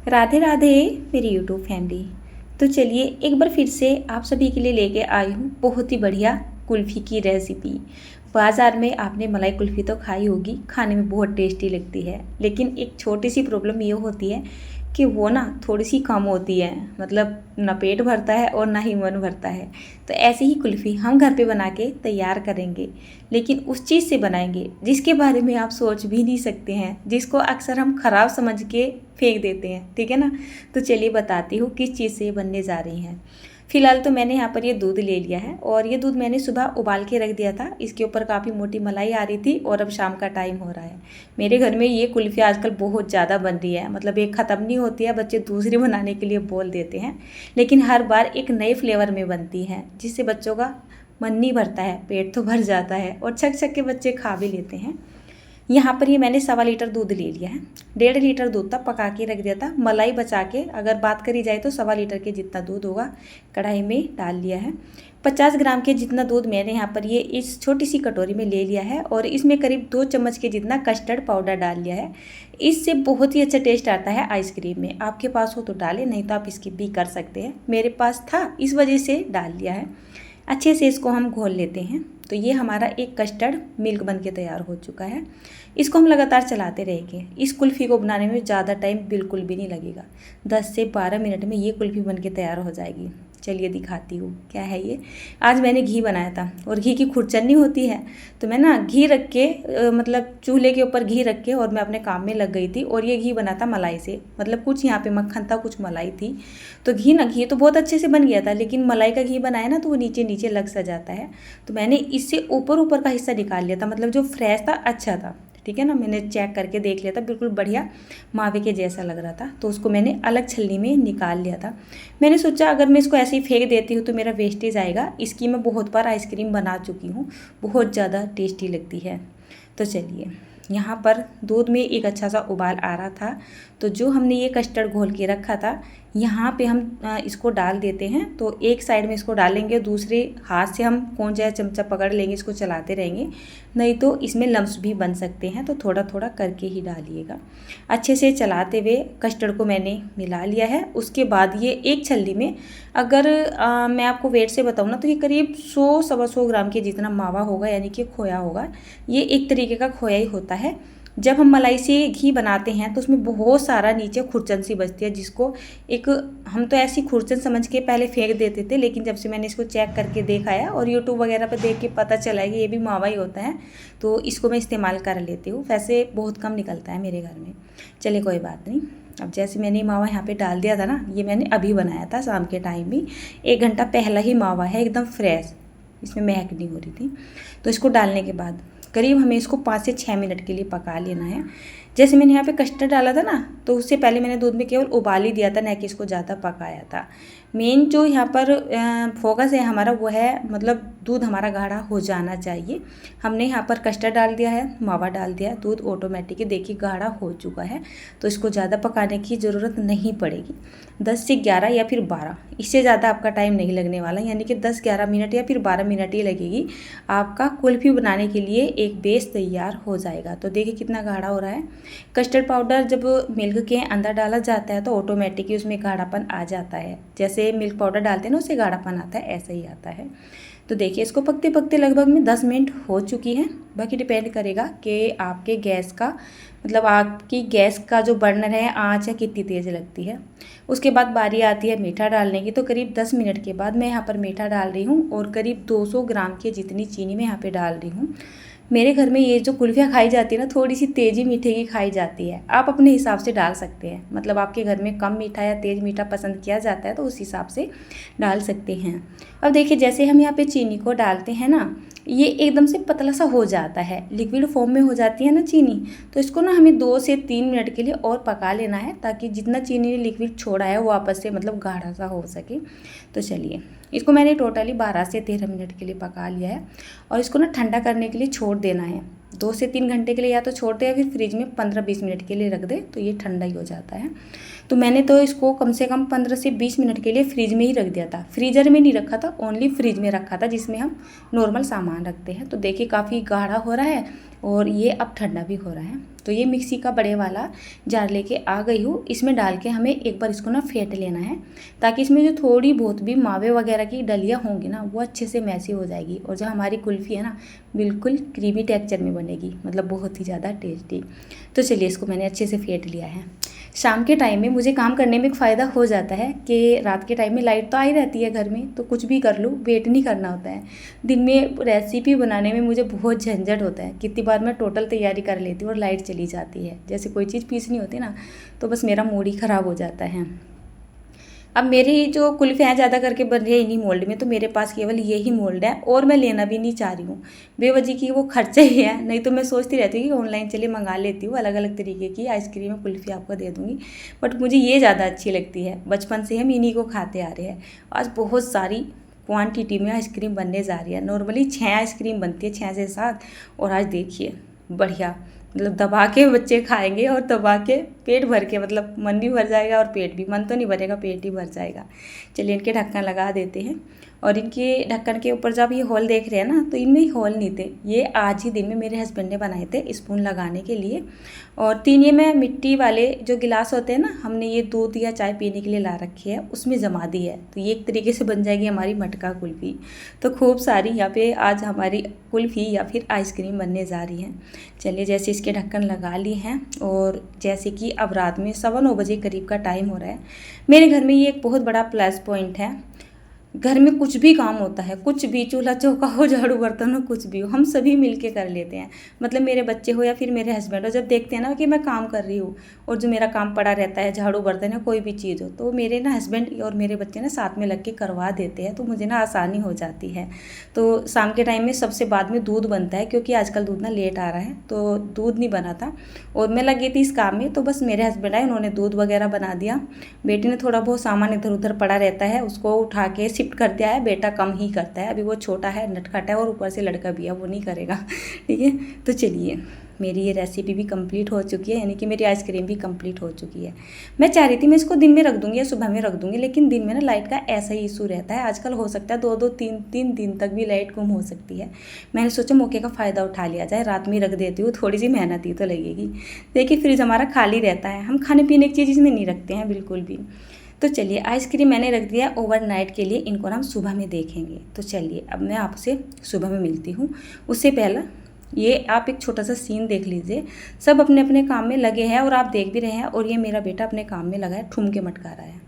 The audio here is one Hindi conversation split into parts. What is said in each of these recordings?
राधे राधे मेरी यूट्यूब फैमिली। तो चलिए एक बार फिर से आप सभी के लिए लेके आई हूँ बहुत ही बढ़िया कुल्फ़ी की रेसिपी। बाज़ार में आपने मलाई कुल्फ़ी तो खाई होगी, खाने में बहुत टेस्टी लगती है, लेकिन एक छोटी सी प्रॉब्लम ये होती है कि वो ना थोड़ी सी कम होती है। मतलब ना पेट भरता है और ना ही मन भरता है। तो ऐसी ही कुल्फ़ी हम घर पे बना के तैयार करेंगे, लेकिन उस चीज़ से बनाएंगे जिसके बारे में आप सोच भी नहीं सकते हैं, जिसको अक्सर हम ख़राब समझ के फेंक देते हैं। ठीक है ना। तो चलिए बताती हूँ किस चीज़ से ये बनने जा रही हैं। फ़िलहाल तो मैंने यहाँ पर ये दूध ले लिया है और ये दूध मैंने सुबह उबाल के रख दिया था। इसके ऊपर काफ़ी मोटी मलाई आ रही थी और अब शाम का टाइम हो रहा है। मेरे घर में ये कुल्फ़ी आजकल बहुत ज़्यादा बन रही है, मतलब एक ख़त्म नहीं होती है, बच्चे दूसरी बनाने के लिए बोल देते हैं, लेकिन हर बार एक नए फ्लेवर में बनती है जिससे बच्चों का मन नहीं भरता है, पेट तो भर जाता है और छक छक के बच्चे खा भी लेते हैं। यहाँ पर ये मैंने 1.25 लीटर दूध ले लिया है। 1.5 लीटर दूध तक पका के रख दिया था। मलाई बचा के अगर बात करी जाए तो 1.25 लीटर के जितना दूध होगा कढ़ाई में डाल लिया है। 50 ग्राम के जितना दूध मैंने यहाँ पर ये इस छोटी सी कटोरी में ले लिया है और इसमें करीब 2 चम्मच के जितना कस्टर्ड पाउडर डाल लिया है। इससे बहुत ही अच्छा टेस्ट आता है आइसक्रीम में। आपके पास हो तो डालें, नहीं तो आप स्किप भी कर सकते हैं। मेरे पास था इस वजह से डाल लिया है। अच्छे से इसको हम घोल लेते हैं। तो ये हमारा एक कस्टर्ड मिल्क बन के तैयार हो चुका है। इसको हम लगातार चलाते रहेंगे। इस कुल्फ़ी को बनाने में ज़्यादा टाइम बिल्कुल भी नहीं लगेगा। 10 से 12 मिनट में ये कुल्फ़ी बन के तैयार हो जाएगी। चलिए दिखाती हूँ क्या है ये। आज मैंने घी बनाया था और घी की खुरचन्नी होती है, तो मैं ना घी रख के मतलब चूल्हे के ऊपर घी रख के और मैं अपने काम में लग गई थी। और ये घी बना था मलाई से, मतलब कुछ यहाँ पे मक्खन था, कुछ मलाई थी। तो घी तो बहुत अच्छे से बन गया था, लेकिन मलाई का घी बनाया ना तो वो नीचे नीचे लग सा जाता है। तो मैंने इससे ऊपर ऊपर का हिस्सा निकाल लिया था, मतलब जो फ्रेश था अच्छा था। ठीक है ना। मैंने चेक करके देख लिया था, बिल्कुल बढ़िया मावे के जैसा लग रहा था। तो उसको मैंने अलग छलनी में निकाल लिया था। मैंने सोचा अगर मैं इसको ऐसे ही फेंक देती हूँ तो मेरा वेस्टेज आएगा। इसकी मैं बहुत बार आइसक्रीम बना चुकी हूँ, बहुत ज़्यादा टेस्टी लगती है। तो चलिए, यहाँ पर दूध में एक अच्छा सा उबाल आ रहा था, तो जो हमने ये कस्टर्ड घोल के रखा था यहाँ पे हम इसको डाल देते हैं। तो एक साइड में इसको डालेंगे, दूसरे हाथ से हम कौन सा चमचा पकड़ लेंगे, इसको चलाते रहेंगे, नहीं तो इसमें लम्स भी बन सकते हैं। तो थोड़ा थोड़ा करके ही डालिएगा। अच्छे से चलाते हुए कस्टर्ड को मैंने मिला लिया है। उसके बाद ये एक छल्ली में, अगर मैं आपको वेट से बताऊँ ना तो ये करीब 100-125 ग्राम के जितना मावा होगा, यानी कि खोया होगा। ये एक तरीके का खोया ही होता है। जब हम मलाई से घी बनाते हैं तो उसमें बहुत सारा नीचे खुरचन सी बचती है, जिसको एक हम तो ऐसी खुरचन समझ के पहले फेंक देते थे, लेकिन जब से मैंने इसको चेक करके देखा है और यूट्यूब वगैरह पर देख के पता चला है कि ये भी मावा ही होता है, तो इसको मैं इस्तेमाल कर लेती हूँ। वैसे बहुत कम निकलता है मेरे घर में। चलिए कोई बात नहीं। अब जैसे मैंने मावा यहाँ पे डाल दिया था ना, ये मैंने अभी बनाया था शाम के टाइम भी, 1 घंटा पहला ही मावा है, एकदम फ्रेश, इसमें महक नहीं हो रही थी। तो इसको डालने के बाद करीब हमें इसको 5 से 6 मिनट के लिए पका लेना है। जैसे मैंने यहाँ पे कस्टर्ड डाला था ना, तो उससे पहले मैंने दूध में केवल उबाल ही दिया था, न कि इसको ज़्यादा पकाया था। मेन जो यहाँ पर फोकस है हमारा वो है, मतलब दूध हमारा गाढ़ा हो जाना चाहिए। हमने यहाँ पर कस्टर्ड डाल दिया है, मावा डाल दिया, दूध ऑटोमेटिकली देखिए गाढ़ा हो चुका है। तो इसको ज़्यादा पकाने की ज़रूरत नहीं पड़ेगी। 10 से 11 या फिर 12, इससे ज़्यादा आपका टाइम नहीं लगने वाला, यानी कि 10-11 मिनट या फिर 12 मिनट ही लगेगी। आपका कुल्फ़ी बनाने के लिए एक बेस तैयार हो जाएगा। तो देखिए कितना गाढ़ा हो रहा है। कस्टर्ड पाउडर जब मिल्क के अंदर डाला जाता है तो ऑटोमेटिकली उसमें गाढ़ापन आ जाता है। जैसे मिल्क पाउडर डालते हैं ना उससे गाढ़ापन आता है, ऐसा ही आता है। तो देखिए इसको पकते पकते लगभग में 10 मिनट हो चुकी है। बाकी डिपेंड करेगा कि आपके गैस का, मतलब आपकी गैस का जो बर्नर है आँच है कितनी तेज़ लगती है। उसके बाद बारी आती है मीठा डालने की। तो करीब 10 मिनट के बाद मैं यहाँ पर मीठा डाल रही हूँ और करीब 200 ग्राम के जितनी चीनी मैं यहाँ पे डाल रही हूँ। मेरे घर में ये जो कुल्फ़ियाँ खाई जाती है ना, थोड़ी सी तेज़ी मीठे की खाई जाती है। आप अपने हिसाब से डाल सकते हैं, मतलब आपके घर में कम मीठा या तेज़ मीठा पसंद किया जाता है तो उस हिसाब से डाल सकते हैं। अब देखिए जैसे हम यहाँ पे चीनी को डालते हैं ना, ये एकदम से पतला सा हो जाता है, लिक्विड फॉर्म में हो जाती है ना चीनी। तो इसको ना हमें 2 से 3 मिनट के लिए और पका लेना है, ताकि जितना चीनी ने लिक्विड छोड़ा है वो आपस से मतलब गाढ़ा सा हो सके। तो चलिए इसको मैंने टोटली 12 से 13 मिनट के लिए पका लिया है और इसको ना ठंडा करने के लिए छोड़ देना है। 2 से 3 घंटे के लिए या तो छोड़ दे या फिर फ्रिज में 15-20 मिनट के लिए रख दे, तो ये ठंडा ही हो जाता है। तो मैंने तो इसको कम से कम 15 से 20 मिनट के लिए फ्रिज में ही रख दिया था। फ्रीज़र में नहीं रखा था, ओनली फ्रिज में रखा था, जिसमें हम नॉर्मल सामान रखते हैं। तो देखिए काफ़ी गाढ़ा हो रहा है और ये अब ठंडा भी हो रहा है। तो ये मिक्सी का बड़े वाला जार लेके आ गई हूँ। इसमें डाल के हमें एक बार इसको ना फेंट लेना है, ताकि इसमें जो थोड़ी बहुत भी मावे वगैरह की डलियाँ होंगी ना वो अच्छे से मैसी हो जाएगी, और जो हमारी कुल्फ़ी है ना बिल्कुल क्रीमी टेक्सचर में बनेगी, मतलब बहुत ही ज़्यादा टेस्टी। तो चलिए इसको मैंने अच्छे से फेंट लिया है। शाम के टाइम में मुझे काम करने में एक फ़ायदा हो जाता है कि रात के टाइम में लाइट तो आई रहती है घर में, तो कुछ भी कर लूँ, वेट नहीं करना होता है। दिन में रेसिपी बनाने में मुझे बहुत झंझट होता है, कितनी बार मैं टोटल तैयारी कर लेती हूँ और लाइट चली जाती है। जैसे कोई चीज़ पीसनी होती है ना, तो बस मेरा मूड ही ख़राब हो जाता है। अब मेरी जो कुल्फ़ियाँ ज़्यादा करके बन रही है इन्हीं मोल्ड में, तो मेरे पास केवल यही मोल्ड है और मैं लेना भी नहीं चाह रही हूँ। बेवजह की वो खर्चा ही है, नहीं तो मैं सोचती रहती हूँ कि ऑनलाइन चलिए मंगा लेती हूँ, अलग अलग तरीके की आइसक्रीम और कुल्फ़ी आपको दे दूँगी, बट मुझे ये ज़्यादा अच्छी लगती है। बचपन से हम इन्हीं को खाते आ रहे हैं। आज बहुत सारी क्वांटिटी में आइसक्रीम बनने जा रही है। नॉर्मली 6 आइसक्रीम बनती है, 6 से 7, और आज देखिए बढ़िया, मतलब दबा के बच्चे खाएंगे और दबा के पेट भर के, मतलब मन भी भर जाएगा और पेट भी, मन तो नहीं भरेगा, पेट ही भर जाएगा। चलिए इनके ढक्कन लगा देते हैं। और इनके ढक्कन के ऊपर जब ये होल देख रहे हैं ना, तो इनमें होल नहीं थे, ये आज ही दिन में मेरे हस्बैंड ने बनाए थे स्पून लगाने के लिए। और 3 ये मैं मिट्टी वाले जो गिलास होते हैं ना, हमने ये दूध या चाय पीने के लिए ला रखे है, उसमें जमा दी है, तो ये एक तरीके से बन जाएगी हमारी मटका कुल्फ़ी। तो खूब सारी यहाँ पे आज हमारी कुल्फ़ी या फिर आइसक्रीम बनने जा रही है। चलिए जैसे इसके ढक्कन लगा लिए हैं, और जैसे कि अब रात में 9:15 बजे करीब का टाइम हो रहा है। मेरे घर में ये एक बहुत बड़ा प्लस पॉइंट है, घर में कुछ भी काम होता है, कुछ भी, चूल्हा चौका हो, झाड़ू बर्तन हो, कुछ भी हो, हम सभी मिलके कर लेते हैं। मतलब मेरे बच्चे हो या फिर मेरे हस्बैंड हो, जब देखते हैं ना कि मैं काम कर रही हूँ और जो मेरा काम पड़ा रहता है, झाड़ू बर्तन है, कोई भी चीज़ हो, तो मेरे ना हस्बैंड और मेरे बच्चे ना साथ में लग के करवा देते हैं, तो मुझे ना आसानी हो जाती है। तो शाम के टाइम में सबसे बाद में दूध बनता है, क्योंकि आजकल दूध ना लेट आ रहा है, तो दूध नहीं बना था और मैं लगी थी इस काम में, तो बस मेरे हस्बैंड आए, उन्होंने दूध वगैरह बना दिया। बेटी ने थोड़ा बहुत सामान इधर उधर पड़ा रहता है, उसको उठा के शिफ्ट कर दिया है। बेटा कम ही करता है, अभी वो छोटा है, नटखट है, और ऊपर से लड़का भी है, वो नहीं करेगा। ठीक है, तो चलिए मेरी ये रेसिपी भी कंप्लीट हो चुकी है, यानी कि मेरी आइसक्रीम भी कंप्लीट हो चुकी है। मैं चाह रही थी मैं इसको दिन में रख दूंगी या सुबह में रख दूंगी, लेकिन दिन में ना लाइट का ऐसा ही इशू रहता है। आजकल हो सकता है 2-2, 3-3 दिन तक भी लाइट गुम हो सकती है। मैंने सोचा मौके का फ़ायदा उठा लिया जाए, रात में ही रख देती हूँ, थोड़ी सी मेहनत ही तो लगेगी। देखिए फ्रिज हमारा खाली रहता है, हम खाने पीने की चीज़ इसमें नहीं रखते हैं बिल्कुल भी। तो चलिए आइसक्रीम मैंने रख दिया ओवरनाइट के लिए, इनको ना हम सुबह में देखेंगे। तो चलिए अब मैं आपसे सुबह में मिलती हूँ। उससे पहले ये आप एक छोटा सा सीन देख लीजिए, सब अपने अपने काम में लगे हैं और आप देख भी रहे हैं, और ये मेरा बेटा अपने काम में लगा है, ठुमके मटका रहा है।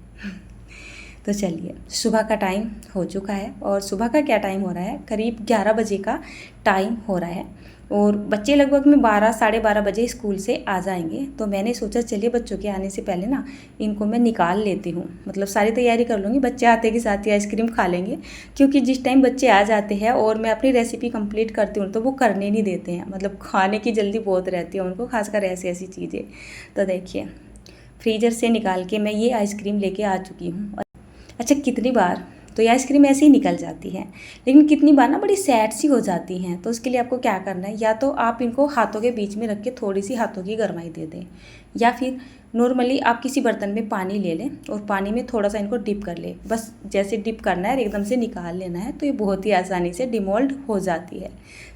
तो चलिए सुबह का टाइम हो चुका है, और सुबह का क्या टाइम हो रहा है, करीब 11 बजे का टाइम हो रहा है, और बच्चे लगभग में 12, 12:30 बजे स्कूल से आ जाएंगे। तो मैंने सोचा चलिए बच्चों के आने से पहले ना इनको मैं निकाल लेती हूँ, मतलब सारी तैयारी कर लूँगी, बच्चे आते के साथ ही आइसक्रीम खा लेंगे। क्योंकि जिस टाइम बच्चे आ जाते हैं और मैं अपनी रेसिपी कंप्लीट करती हूँ तो वो करने नहीं देते हैं, मतलब खाने की जल्दी बहुत रहती है उनको, खासकर ऐसी ऐसी चीज़ें। तो देखिए फ्रीज़र से निकाल के मैं ये आइसक्रीम लेके आ चुकी हूँ। अच्छा कितनी बार तो ये आइसक्रीम ऐसे ही निकल जाती है, लेकिन कितनी बार ना बड़ी सैड सी हो जाती हैं। तो उसके लिए आपको क्या करना है, या तो आप इनको हाथों के बीच में रख के थोड़ी सी हाथों की गरमाई दे दें, या फिर नॉर्मली आप किसी बर्तन में पानी ले लें और पानी में थोड़ा सा इनको डिप कर लें। बस जैसे डिप करना है एकदम से निकाल लेना है, तो ये बहुत ही आसानी से डिमोल्ड हो जाती है।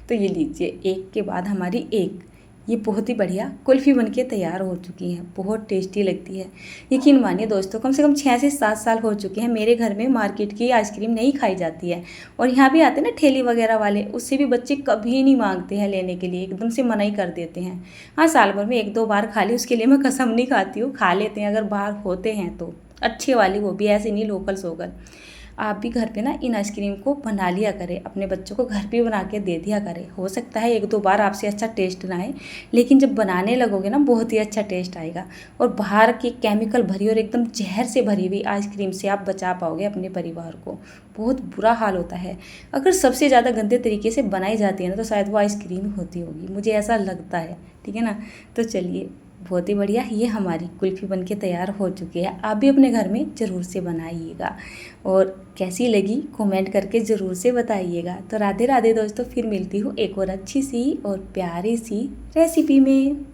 तो ये लीजिए एक के बाद हमारी एक, ये बहुत ही बढ़िया कुल्फ़ी बनके तैयार हो चुकी है, बहुत टेस्टी लगती है। यकीन मानिए दोस्तों, कम से कम 6 से 7 साल हो चुके हैं मेरे घर में मार्केट की आइसक्रीम नहीं खाई जाती है। और यहाँ भी आते हैं ना ठेली वगैरह वाले, उससे भी बच्चे कभी नहीं मांगते हैं लेने के लिए, एकदम से मना ही कर देते हैं। हाँ साल भर में 1-2 बार खा ली, उसके लिए मैं कसम नहीं खाती हूँ, खा लेते हैं अगर बाहर होते हैं तो, अच्छे वाली, वो भी ऐसे नहीं लोकल सोकल। आप भी घर पे ना इन आइसक्रीम को बना लिया करें, अपने बच्चों को घर पे बना के दे दिया करें। हो सकता है 1-2 बार आपसे अच्छा टेस्ट ना आए, लेकिन जब बनाने लगोगे ना बहुत ही अच्छा टेस्ट आएगा। और बाहर की केमिकल भरी और एकदम जहर से भरी हुई आइसक्रीम से आप बचा पाओगे अपने परिवार को, बहुत बुरा हाल होता है। अगर सबसे ज़्यादा गंदे तरीके से बनाई जाती है ना, तो शायद वो आइसक्रीम होती होगी, मुझे ऐसा लगता है। ठीक है ना, तो चलिए बहुत ही बढ़िया, ये हमारी कुल्फ़ी बनके तैयार हो चुकी है। आप भी अपने घर में ज़रूर से बनाइएगा, और कैसी लगी कमेंट करके ज़रूर से बताइएगा। तो राधे राधे दोस्तों, फिर मिलती हूँ एक और अच्छी सी और प्यारी सी रेसिपी में।